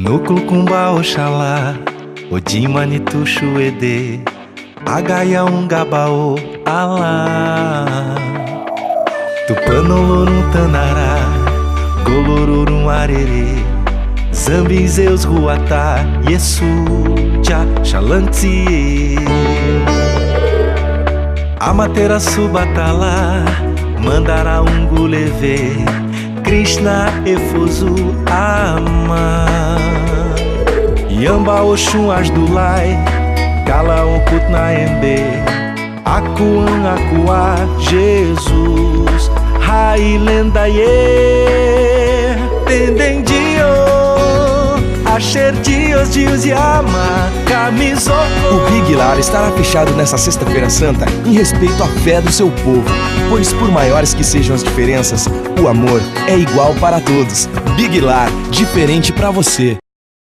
Núcleo Kumba Oxalá, Odimani Tuxuede, Agaia Ungabao Alá, Tupanolorum Tanará, Golorurum Arerê, Zambizeus Ruatá, Yesu Tcha Xalantie, Amatera Subatalá, Mandara Unguleve, Krishna Efozu Ama, Yamba Oxum Asdulai, Kala Okut Naembe, Akuan Akuá, Jesus, Rai Lendaye, Tendendio, Asher Dios Dios Yama, Camisoko. O Big Lar estará fechado nessa sexta-feira santa em respeito à fé do seu povo, pois por maiores que sejam as diferenças, o amor é igual para todos. Big Lar, diferente para você.